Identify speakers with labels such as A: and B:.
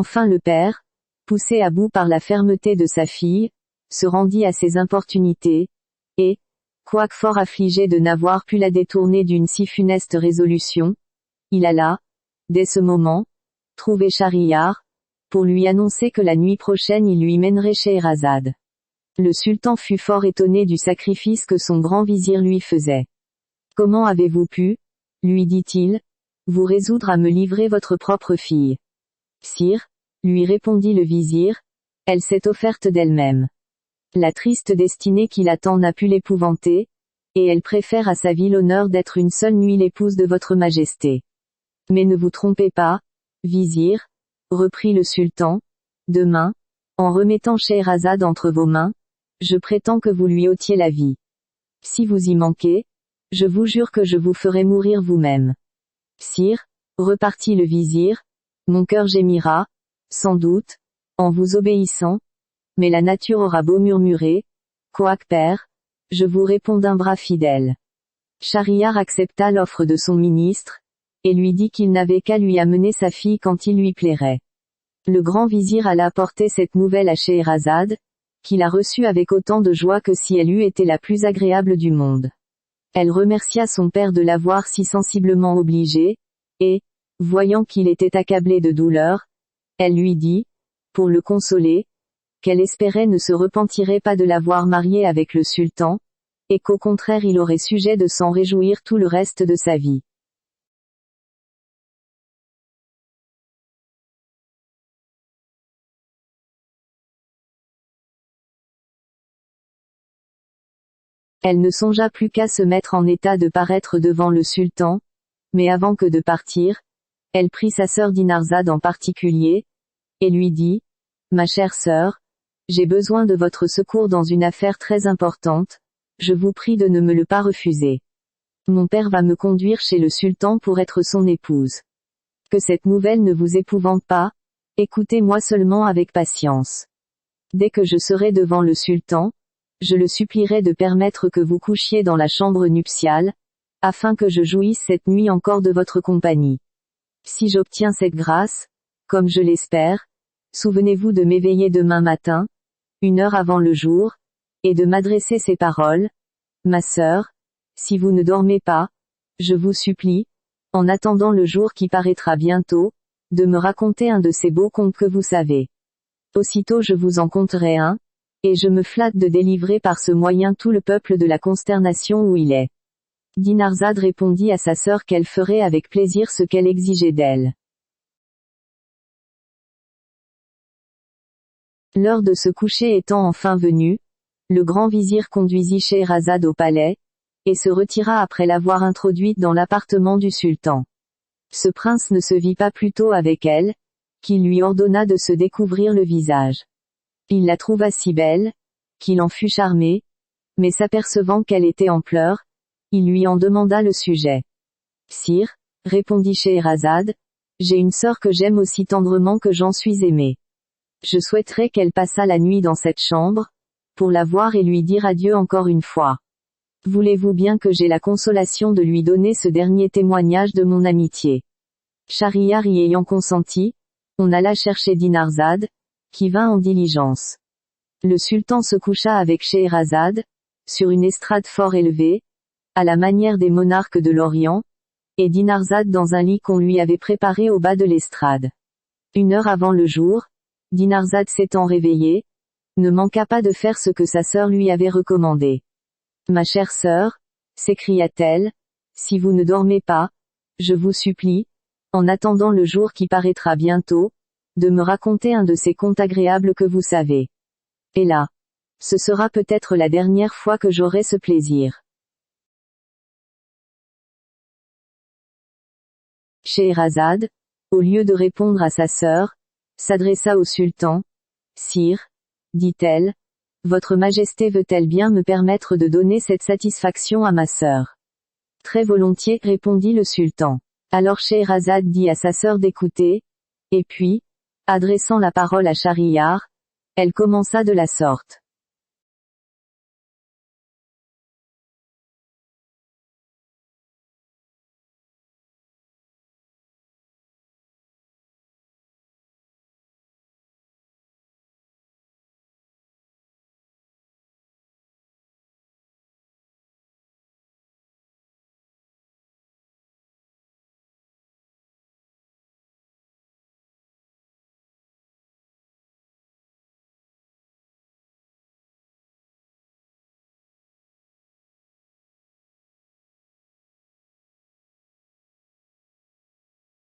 A: Enfin le père, poussé à bout par la fermeté de sa fille, se rendit à ses importunités, et, quoique fort affligé de n'avoir pu la détourner d'une si funeste résolution, il alla, dès ce moment, trouver Schahriar, pour lui annoncer que la nuit prochaine il lui mènerait Scheherazade. Le sultan fut fort étonné du sacrifice que son grand vizir lui faisait. « Comment avez-vous pu, lui dit-il, vous résoudre à me livrer votre propre fille ? Sire, lui répondit le vizir, elle s'est offerte d'elle-même. La triste destinée qui l'attend n'a pu l'épouvanter, et elle préfère à sa vie l'honneur d'être une seule nuit l'épouse de votre majesté. Mais ne vous trompez pas, vizir, reprit le sultan, demain, en remettant Scheherazade entre vos mains, je prétends que vous lui ôtiez la vie. Si vous y manquez, je vous jure que je vous ferai mourir vous-même. Sire, repartit le vizir, mon cœur gémira, sans doute, en vous obéissant, mais la nature aura beau murmurer, quoique père, je vous réponds d'un bras fidèle. Schahriar accepta l'offre de son ministre, et lui dit qu'il n'avait qu'à lui amener sa fille quand il lui plairait. Le grand vizir alla apporter cette nouvelle à Scheherazade, qui la reçut avec autant de joie que si elle eût été la plus agréable du monde. Elle remercia son père de l'avoir si sensiblement obligée, et, voyant qu'il était accablé de douleur, elle lui dit, pour le consoler, qu'elle espérait ne se repentirait pas de l'avoir marié avec le sultan, et qu'au contraire il aurait sujet de s'en réjouir tout le reste de sa vie. Elle ne songea plus qu'à se mettre en état de paraître devant le sultan, mais avant que de partir, elle prit sa sœur Dinarzade en particulier, et lui dit, « Ma chère sœur, j'ai besoin de votre secours dans une affaire très importante, je vous prie de ne me le pas refuser. Mon père va me conduire chez le sultan pour être son épouse. Que cette nouvelle ne vous épouvante pas, écoutez-moi seulement avec patience. Dès que je serai devant le sultan, je le supplierai de permettre que vous couchiez dans la chambre nuptiale, afin que je jouisse cette nuit encore de votre compagnie. Si j'obtiens cette grâce, comme je l'espère, souvenez-vous de m'éveiller demain matin, 1 heure avant le jour, et de m'adresser ces paroles. Ma sœur, si vous ne dormez pas, je vous supplie, en attendant le jour qui paraîtra bientôt, de me raconter un de ces beaux contes que vous savez. Aussitôt je vous en conterai un, et je me flatte de délivrer par ce moyen tout le peuple de la consternation où il est. Dinarzade répondit à sa sœur qu'elle ferait avec plaisir ce qu'elle exigeait d'elle. L'heure de se coucher étant enfin venue, le grand vizir conduisit Scheherazade au palais, et se retira après l'avoir introduite dans l'appartement du sultan. Ce prince ne se vit pas plus tôt avec elle, qu'il lui ordonna de se découvrir le visage. Il la trouva si belle, qu'il en fut charmé, mais s'apercevant qu'elle était en pleurs, il lui en demanda le sujet. « Sire, répondit Scheherazade, j'ai une sœur que j'aime aussi tendrement que j'en suis aimée. Je souhaiterais qu'elle passât la nuit dans cette chambre, pour la voir et lui dire adieu encore une fois. Voulez-vous bien que j'aie la consolation de lui donner ce dernier témoignage de mon amitié ?» Schahriar y ayant consenti, on alla chercher Dinarzade, qui vint en diligence. Le sultan se coucha avec Scheherazade, sur une estrade fort élevée, à la manière des monarques de l'Orient, et Dinarzade dans un lit qu'on lui avait préparé au bas de l'estrade. 1 heure avant le jour, Dinarzade s'étant réveillée, ne manqua pas de faire ce que sa sœur lui avait recommandé. « Ma chère sœur, s'écria-t-elle, si vous ne dormez pas, je vous supplie, en attendant le jour qui paraîtra bientôt, de me raconter un de ces contes agréables que vous savez. Et là, ce sera peut-être la dernière fois que j'aurai ce plaisir. » Scheherazade, au lieu de répondre à sa sœur, s'adressa au sultan. « Sire, dit-elle, votre majesté veut-elle bien me permettre de donner cette satisfaction à ma sœur ? » Très volontiers, répondit le sultan. Alors Scheherazade dit à sa sœur d'écouter, et puis, adressant la parole à Schahriar, elle commença de la sorte.